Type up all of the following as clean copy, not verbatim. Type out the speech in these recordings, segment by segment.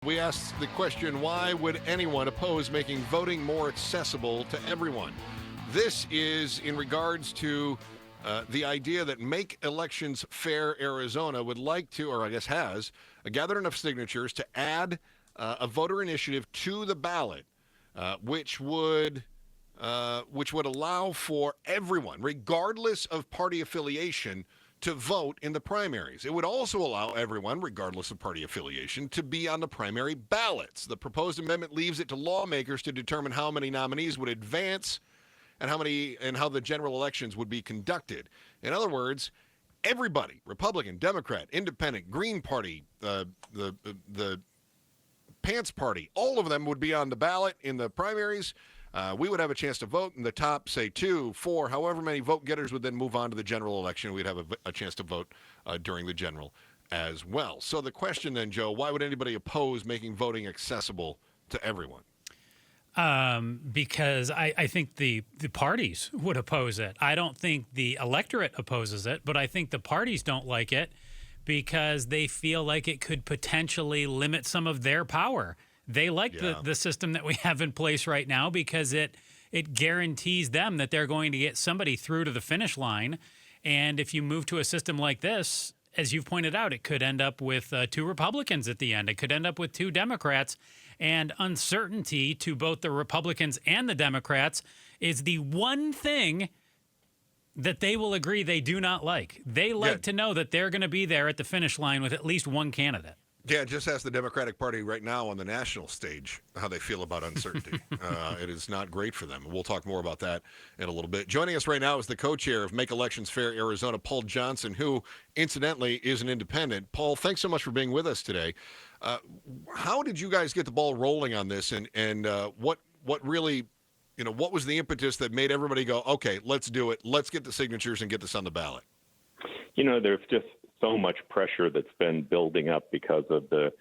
We asked the question, why would anyone oppose making voting more accessible to everyone? This is in regards to the idea that Make Elections Fair Arizona would like to, or I guess has, gathered enough signatures to add a voter initiative to the ballot, which would allow for everyone, regardless of party affiliation, to vote in the primaries. It would also allow everyone, regardless of party affiliation, to be on the primary ballots. The proposed amendment leaves it to lawmakers to determine how many nominees would advance and how the general elections would be conducted. In other words, everybody, Republican, Democrat, Independent, Green Party, the Pants Party, all of them would be on the ballot in the primaries. We would have a chance to vote, and the top, say, 2, 4, however many vote getters would then move on to the general election. We'd have a chance to vote during the general as well. So the question then, Joe, why would anybody oppose making voting accessible to everyone? Because I think the parties would oppose it. I don't think the electorate opposes it, but I think the parties don't like it because they feel like it could potentially limit some of their power. They like the system that we have in place right now because it guarantees them that they're going to get somebody through to the finish line. And if you move to a system like this, as you've pointed out, it could end up with 2 Republicans at the end. It could end up with 2 Democrats. And uncertainty to both the Republicans and the Democrats is the one thing that they will agree they do not like. They like to know that they're going to be there at the finish line with at least one candidate. Yeah, just ask the Democratic Party right now on the national stage how they feel about uncertainty. It is not great for them. We'll talk more about that in a little bit. Joining us right now is the co-chair of Make Elections Fair Arizona, Paul Johnson, who, incidentally, is an independent. Paul, thanks so much for being with us today. How did you guys get the ball rolling on this, and what really, what was the impetus that made everybody go, okay, let's do it, let's get the signatures and get this on the ballot? There's just so much pressure that's been building up because of the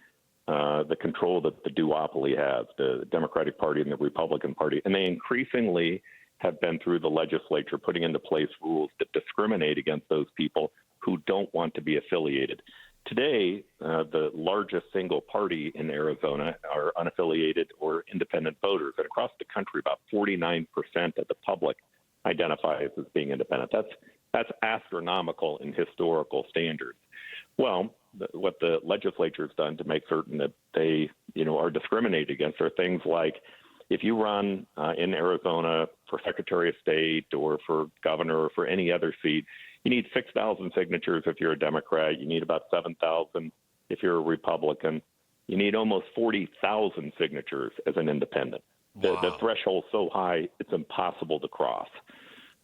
control that the duopoly has, the Democratic Party and the Republican Party. And they increasingly have been through the legislature putting into place rules that discriminate against those people who don't want to be affiliated. Today, the largest single party in Arizona are unaffiliated or independent voters. And across the country, about 49% of the public identifies as being independent. That's astronomical in historical standards. Well, what the legislature has done to make certain that they, are discriminated against are things like if you run in Arizona for Secretary of State or for governor or for any other seat, you need 6,000 signatures if you're a Democrat. You need about 7,000 if you're a Republican. You need almost 40,000 signatures as an independent. Wow. The threshold's so high, it's impossible to cross.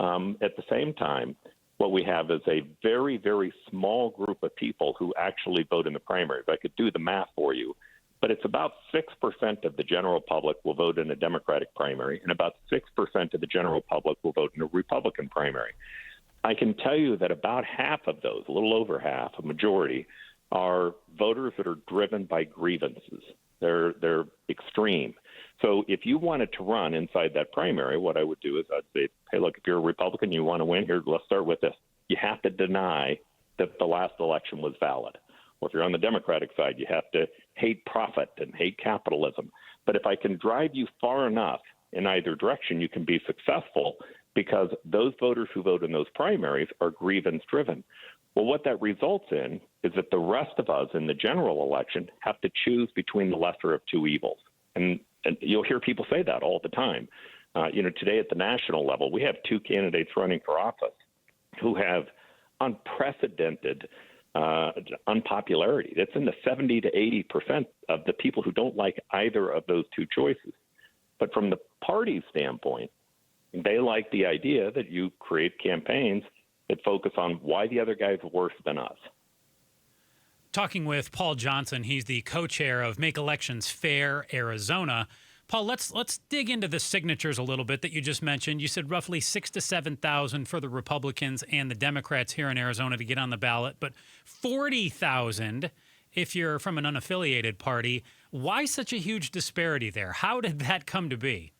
At the same time, what we have is a very, very small group of people who actually vote in the primaries. I could do the math for you, but it's about 6% of the general public will vote in a Democratic primary, and about 6% of the general public will vote in a Republican primary. I can tell you that about half of those, a little over half, a majority, are voters that are driven by grievances. They're extreme. So if you wanted to run inside that primary, what I would do is I'd say, hey, look, if you're a Republican, you want to win here, let's start with this. You have to deny that the last election was valid. Or if you're on the Democratic side, you have to hate profit and hate capitalism. But if I can drive you far enough in either direction, you can be successful because those voters who vote in those primaries are grievance-driven. Well, what that results in is that the rest of us in the general election have to choose between the lesser of two evils. And you'll hear people say that all the time. Today at the national level, we have 2 candidates running for office who have unprecedented unpopularity. That's in the 70 to 80% of the people who don't like either of those 2 choices. But from the party standpoint, they like the idea that you create campaigns that focus on why the other guy's worse than us. Talking with Paul Johnson, he's the co-chair of Make Elections Fair Arizona. Paul, let's dig into the signatures a little bit that you just mentioned. You said roughly 6,000 to 7,000 for the Republicans and the Democrats here in Arizona to get on the ballot, but 40,000 if you're from an unaffiliated party. Why such a huge disparity there? How did that come to be?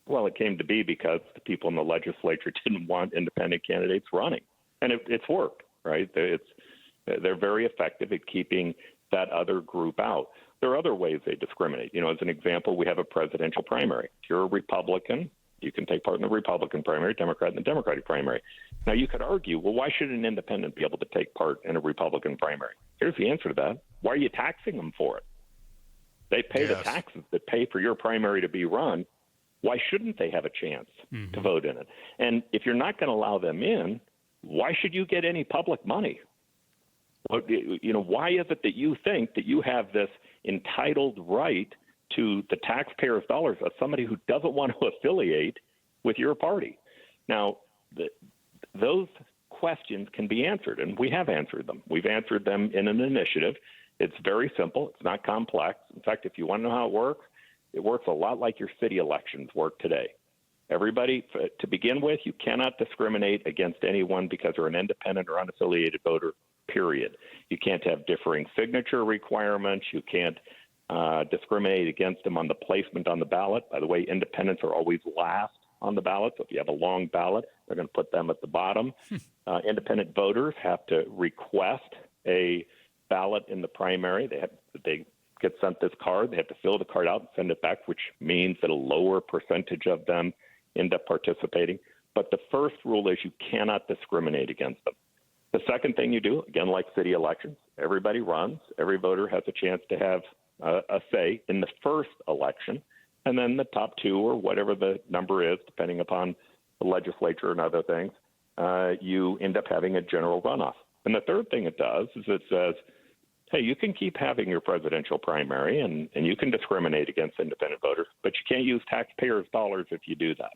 Well, it came to be because the people in the legislature didn't want independent candidates running, and it's worked, right? They're very effective at keeping that other group out. there are other ways they discriminate. As an example, we have a presidential primary. If you're a Republican, you can take part in the Republican primary, Democrat in the Democratic primary. Now, you could argue, well, why should an independent be able to take part in a Republican primary? Here's the answer to that. Why are you taxing them for it? They pay the taxes that pay for your primary to be run. Why shouldn't they have a chance to vote in it? And if you're not going to allow them in, why should you get any public money? Why is it that you think that you have this entitled right to the taxpayers' dollars of somebody who doesn't want to affiliate with your party? Now, those questions can be answered, and we have answered them. We've answered them in an initiative. It's very simple. It's not complex. In fact, if you want to know how it works a lot like your city elections work today. Everybody, to begin with, you cannot discriminate against anyone because they're an independent or unaffiliated voter, period. You can't have differing signature requirements. You can't discriminate against them on the placement on the ballot. By the way, independents are always last on the ballot. So if you have a long ballot, they're going to put them at the bottom. Independent voters have to request a ballot in the primary. They get sent this card. They have to fill the card out and send it back, which means that a lower percentage of them end up participating. But the first rule is you cannot discriminate against them. The second thing you do, again, like city elections, everybody runs. Every voter has a chance to have a say in the first election. And then the top two, or whatever the number is, depending upon the legislature and other things, you end up having a general runoff. And the third thing it does is it says, hey, you can keep having your presidential primary and you can discriminate against independent voters, but you can't use taxpayers' dollars if you do that.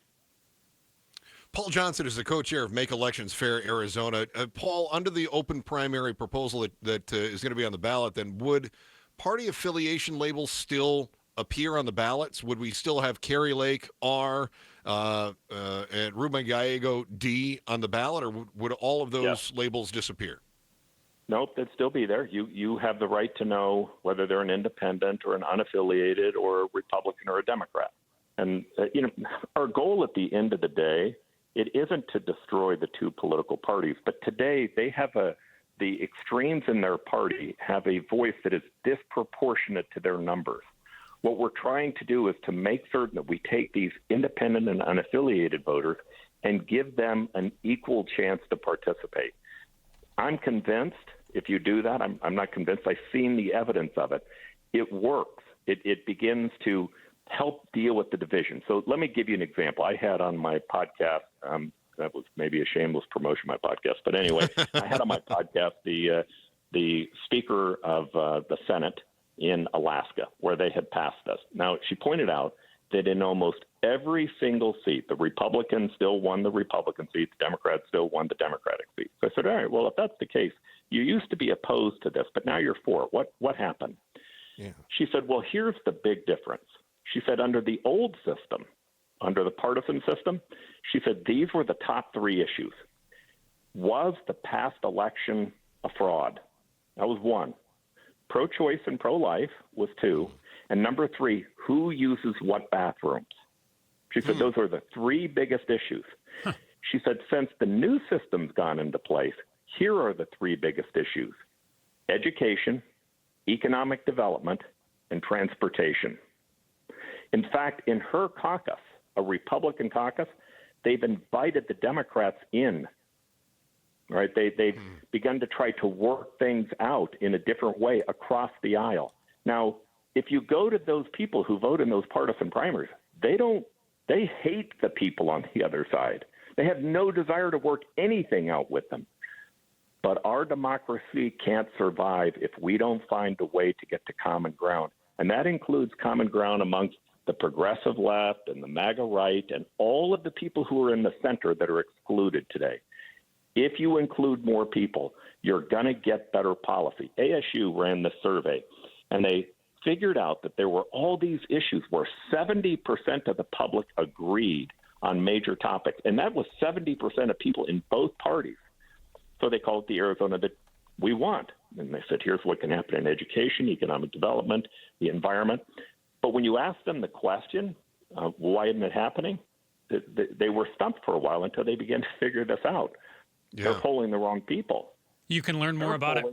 Paul Johnson is the co-chair of Make Elections Fair Arizona. Paul, under the open primary proposal that is going to be on the ballot, then would party affiliation labels still appear on the ballots? Would we still have Kerry Lake R and Ruben Gallego D on the ballot, or would all of those labels disappear? Nope, they'd still be there. You have the right to know whether they're an independent or an unaffiliated or a Republican or a Democrat. And, our goal at the end of the day, it isn't to destroy the two political parties, but today they have the extremes in their party have a voice that is disproportionate to their numbers. What we're trying to do is to make certain that we take these independent and unaffiliated voters and give them an equal chance to participate. I'm convinced if you do that, I'm not convinced. I've seen the evidence of it. It works. It begins to help deal with the division. So let me give you an example. I had on my podcast, that was maybe a shameless promotion of my podcast, but anyway, I had on my podcast the Speaker of the Senate in Alaska, where they had passed this. Now, she pointed out that in almost every single seat, the Republicans still won the Republican seats, Democrats still won the Democratic seats. So I said, all right, well, if that's the case, you used to be opposed to this, but now you're for it. What happened? Yeah. She said, well, here's the big difference. She said, under the old system, under the partisan system, she said these were the top three issues. Was the past election a fraud? That was one. Pro-choice and pro-life was two. And number three, who uses what bathrooms? She said those are the three biggest issues. She said since the new system's gone into place, here are the three biggest issues: education, economic development, and transportation. In fact, in her caucus, a Republican caucus, they've invited the Democrats in. Right? They've begun to try to work things out in a different way across the aisle. Now, if you go to those people who vote in those partisan primaries, they hate the people on the other side. They have no desire to work anything out with them. But our democracy can't survive if we don't find a way to get to common ground. And that includes common ground amongst the progressive left and the MAGA right and all of the people who are in the center that are excluded today. If you include more people, you're going to get better policy. ASU ran this survey, and they figured out that there were all these issues where 70% of the public agreed on major topics, and that was 70% of people in both parties. So they called it the Arizona that we want. And they said, here's what can happen in education, economic development, the environment. But when you ask them the question, why isn't it happening? They were stumped for a while until they began to figure this out. Yeah. They're polling the wrong people. You can learn more about it.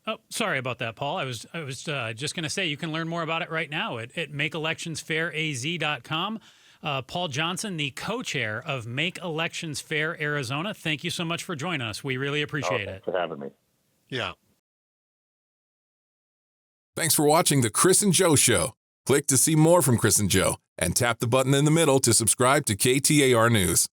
Oh, sorry about that, Paul. I was just going to say you can learn more about it right now at makeelectionsfairaz.com. Paul Johnson, the co-chair of Make Elections Fair Arizona, thank you so much for joining us. We really appreciate it. Thanks for having me. Yeah. Thanks for watching The Chris and Joe Show. Click to see more from Chris and Joe and tap the button in the middle to subscribe to KTAR News.